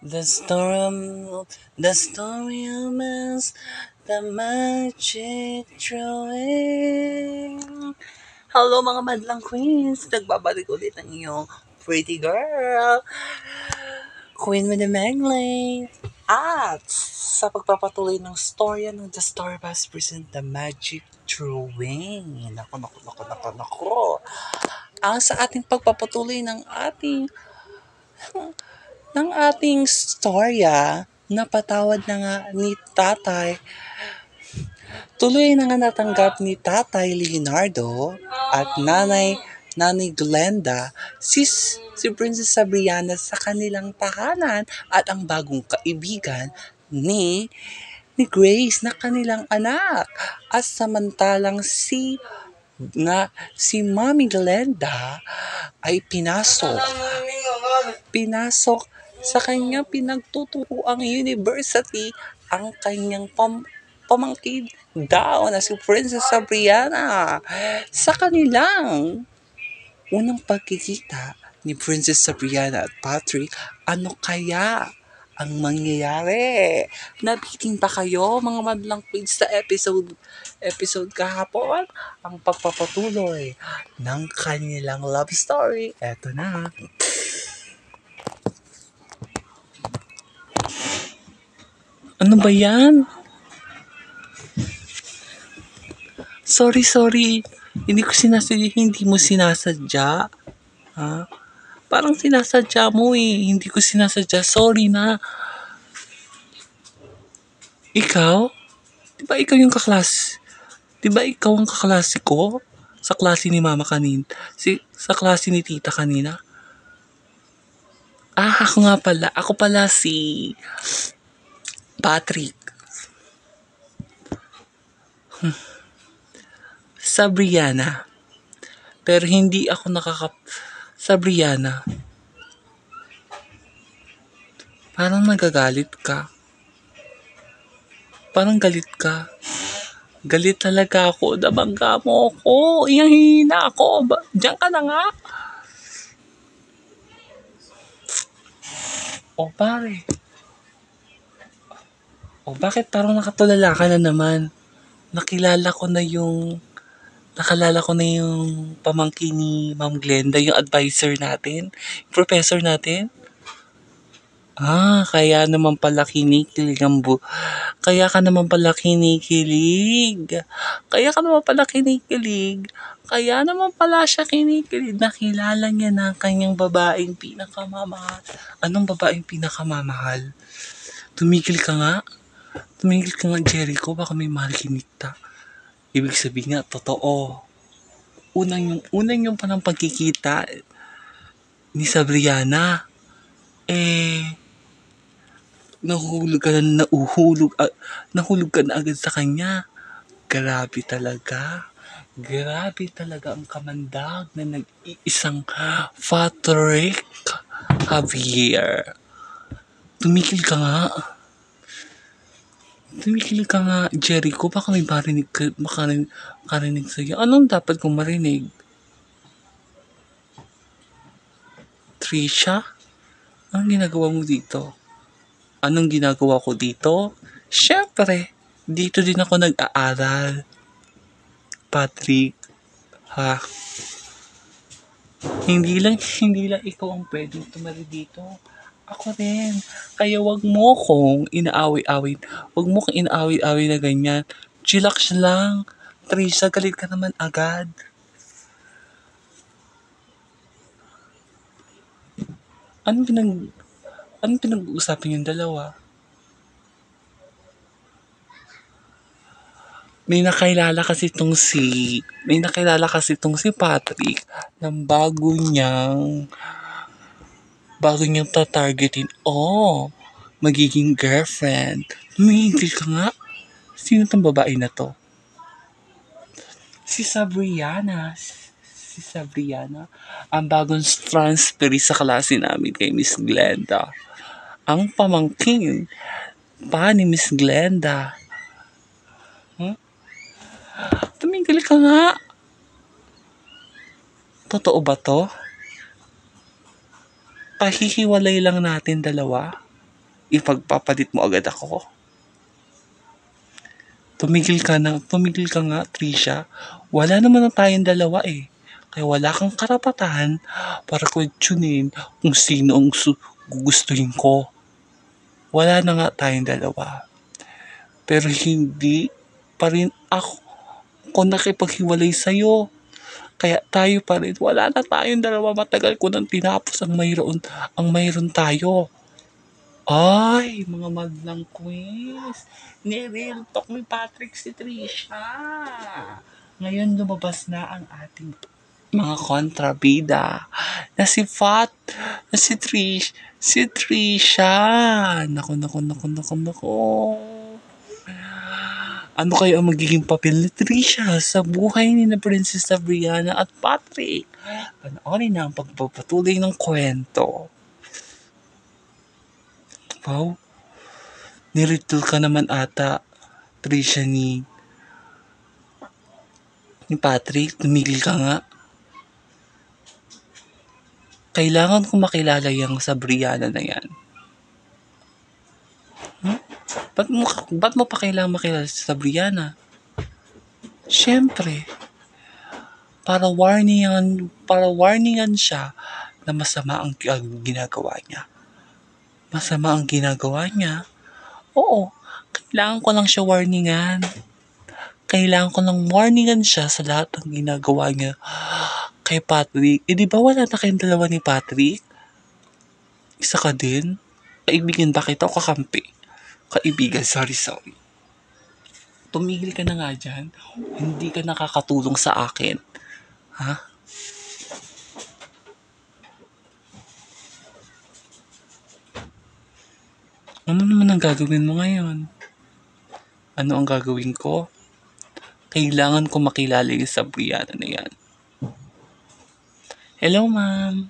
The storm, the story of us, the magic drawing. Hello mga madlang queens! Nagbabalik ulit ang iyong pretty girl, Queen with the Megley. At sa pagpapatuloy ng storya ng The Story Bus present The Magic Drawing. Nako. Ang sa ating pagpapatuloy ng ating storya, napatawad na nga ni tatay. Tuloy na nga natanggap ni Tatay Leonardo at Nanay Glenda si Princess Sabriana sa kanilang tahanan at ang bagong kaibigan ni Grace na kanilang anak. At samantalang si Mommy Glenda ay pinasok sa kanyang pinagtuturuang university ang kanyang pamangkin daw na si Princess Sabriana. Sa kanilang unang pagkikita ni Princess Sabriana at Patrick, ano kaya ang mangyayari? Nabitin pa kayo mga madlang queens sa episode kahapon? Ang pagpapatuloy ng kanilang love story. Eto na. Ano ba yan? Sorry. Hindi mo sinasadya. Ha? Parang sinasadya mo eh. Hindi ko sinasadya. Sorry na. Ikaw? Di ba ikaw yung kaklas? Di ba ikaw ang kaklase ko? Sa klase ni mama kanina? Sa klase ni tita kanina? Ako nga pala. Ako pala si Patrick. Sabriana. Pero hindi ako Sabriana. Parang nagagalit ka. Parang galit ka. Galit talaga ako. Nabangga mo ako. Ihahina ako. Diyan ka na nga. O pare. O bakit parang nakatulala ka na naman? Nakalala ko na yung pamangkin ni Ma'am Glenda, yung advisor natin, yung professor natin. Kaya naman pala kinikilig Kaya ka naman pala kinikilig. Kaya naman pala siya kinikilig. Nakilala niya na ang kanyang babaeng pinakamamahal. Anong babaeng pinakamamahal? Tumigil ka nga, Jericho. Baka may marikinig. Ibig sabihin nga, totoo. Unang yung panang pagkikita ni Sabriana, nahulog ka na agad sa kanya. Grabe talaga ang kamandag na nag-iisang Patrick Javier. Tumigil ka nga, Jericho. Baka may makarinig sa'yo. Anong dapat kong marinig? Trisha? Anong ginagawa mo dito? Anong ginagawa ko dito? Syempre, dito din ako nag-aaral. Patrick, ha? Hindi lang ikaw ang pwedeng tumari dito. Ako rin. Kaya wag mo kong inaaway-away na ganyan. Chillax lang. Trisha, galit ka naman agad. Anong pinag-uusapan yung dalawa? May nakilala kasi tong si Patrick ng bago niyang tatargetin. Magiging girlfriend. Tumigil ka nga. Sino tong babae na to? Si Sabriana. Ang bagong transfer sa klase namin kay Miss Glenda. Ang pamangkin pa ni Miss Glenda. Tumigil ka nga. Totoo ba to? Pahihiwalay lang natin dalawa? ipagpapalit mo agad ako. Tumigil ka nga, Trisha. Wala naman na tayong dalawa eh. Kaya wala kang karapatan para questionin kung sino ang gugustuhin ko. Wala na nga tayong dalawa. Pero hindi pa rin ako nakipaghiwalay sa'yo. Kaya tayo pa rin. Wala na tayong dalawa. Matagal ko nang tinapos ang mayroon tayo. Ay, mga madlang queens. Ni-real talk ni Patrick si Trisha. Ngayon lumabas na ang ating mga kontrabida na si si Trisha. Naku. Ano kayo ang magiging papel ni Trisha sa buhay ni na Princess Brianna at Patrick? Panoorin na ang pagpapatuloy ng kwento. Wow, niritual ka naman ata, Trisha, ni Patrick. Tumigil ka nga. Kailangan ko makilala yung sa Brianna na yan. Ba't mo pa kailangan makilala sa Brianna? Siyempre, para warningan siya na masama ang ginagawa niya. Masama ang ginagawa niya? Oo, kailangan ko lang siya warningan. Kailangan ko lang warningan siya sa lahat ng ginagawa niya kay Patrick. Di ba wala na kayong dalawa ni Patrick? Isa ka din? Kaibigan ba kita o kakampi? Kaibigan, sorry. Tumigil ka na nga dyan. Hindi ka nakakatulong sa akin. Ha? Ano naman ang gagawin mo ngayon? Ano ang gagawin ko? Kailangan ko makilala yung sa Brianna na yan. Hello, ma'am.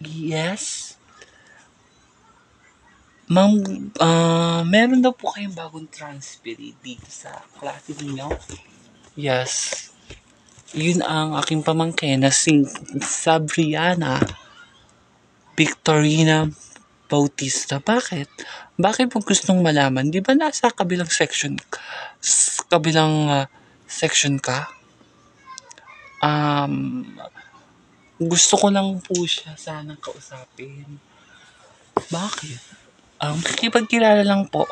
Yes? Ma'am, meron daw po kayong bagong transfer dito sa klase ninyo? Yes. Yun ang aking pamangkin na si Sabriana Victorina Bautista. Bakit? Bakit mo gustong malaman? Di ba nasa kabilang section ka? Gusto ko lang po siya sanang kausapin. Bakit? Makikipagkilala lang po.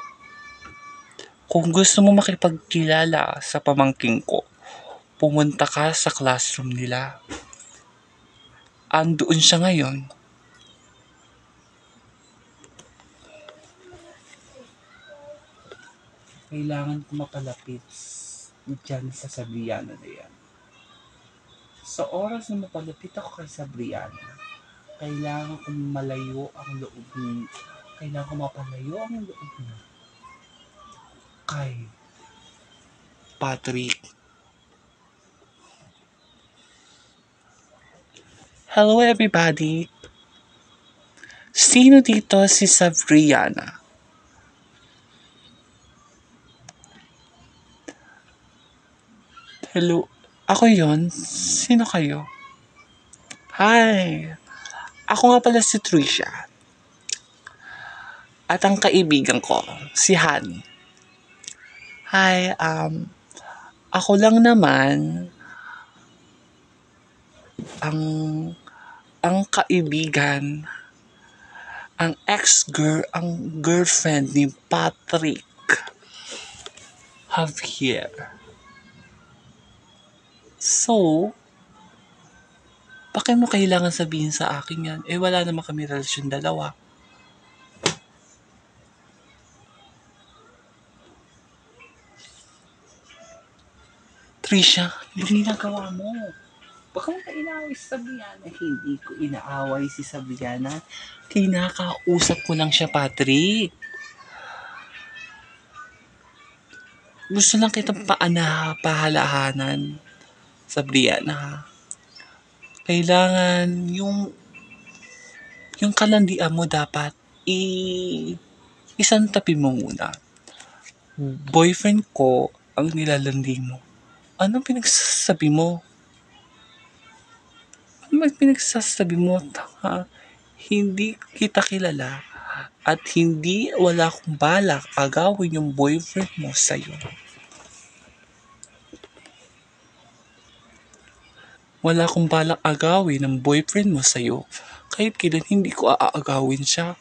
Kung gusto mo makipagkilala sa pamangking ko, pumunta ka sa classroom nila. Andoon siya ngayon. Kailangan ko mapalapit dyan sa Sabriana na yan. Sa oras na mapalapit ako kay Sabriana, kailangan ko malayo ang loob niya. Kailangan ko mapalayo ang loob niya kay Patrick. Hello everybody! Sino dito si Sabriana? Hello, ako yon. Sino kayo? Hi! Ako nga pala si Trisha. At ang kaibigan ko, si Han. Hi, ako lang naman ang kaibigan, ang girlfriend ni Patrick Javier. So, bakit mo kailangan sabihin sa akin yan? Wala naman kami relasyon dalawa. Trisha, hindi nagawa mo. Baka mo ka inaaway si Sabriana. Hindi ko inaaway si Sabriana. Kinakausap ko lang siya, Patrick. Gusto lang kitang pahalahanan, Sabriana. Kailangan yung kalandian mo dapat isang tabi mo muna. Boyfriend ko ang nilalandi mo. Anong pinagsasabi mo? Ano pinagsasabi mo? Ha? Hindi kita kilala At wala akong balak agawin yung boyfriend mo sa'yo. Wala akong balak agawin ng boyfriend mo sa'yo. Kahit kailan hindi ko aagawin siya.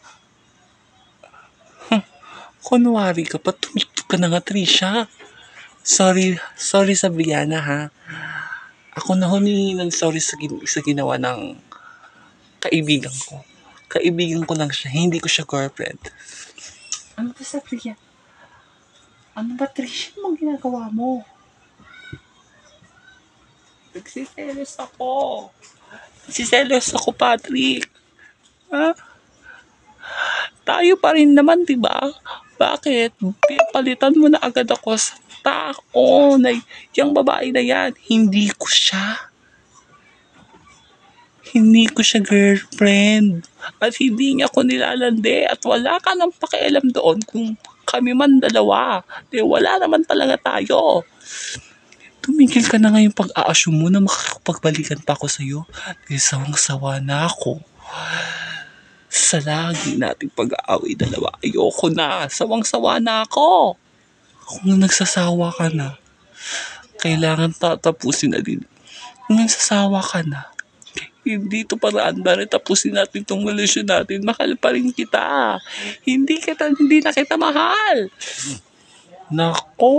Kunwari ka pa, tumikip ka na nga, Trisha. Sorry Sabriana ha. Ako na humingi ng sorry sa ginawa ng kaibigan ko. Kaibigan ko lang siya, hindi ko siya girlfriend. Ano ba Sabriana? Ano ba Trisha mong ginagawa mo? Nagsiselos ako, Patrick. Ha? Tayo pa rin naman, diba? Bakit? Palitan mo na agad ako sa tao na yung babae na yan. Hindi ko siya girlfriend. At hindi niya ako nilalande. At wala ka nang pakialam doon kung kami man dalawa. Wala naman talaga tayo. Tumigil ka na ngayong pag-a-assume mo na makakapagbalikan pa ako sa'yo. Dahil sawang-sawa na ako sa lagi nating pag-aaway dalawa. Ayoko na. Sawang-sawa na ako. Kung nagsasawa ka na, kailangan tatapusin na din. Kung nagsasawa ka na, hindi ito paraan ba rin tapusin natin itong relasyon natin. Mahal pa rin kita. Hindi na kita mahal. Nako,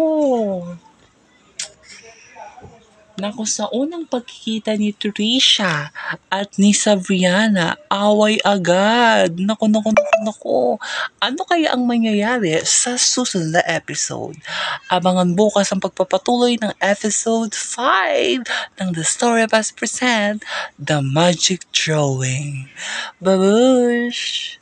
sa unang pagkikita ni Trisha at ni Sabriana, away agad. Nako. Ano kaya ang mangyayari sa susunod na episode? Abangan bukas ang pagpapatuloy ng episode 5 ng The Story of Us present The Magic Drawing. Babush!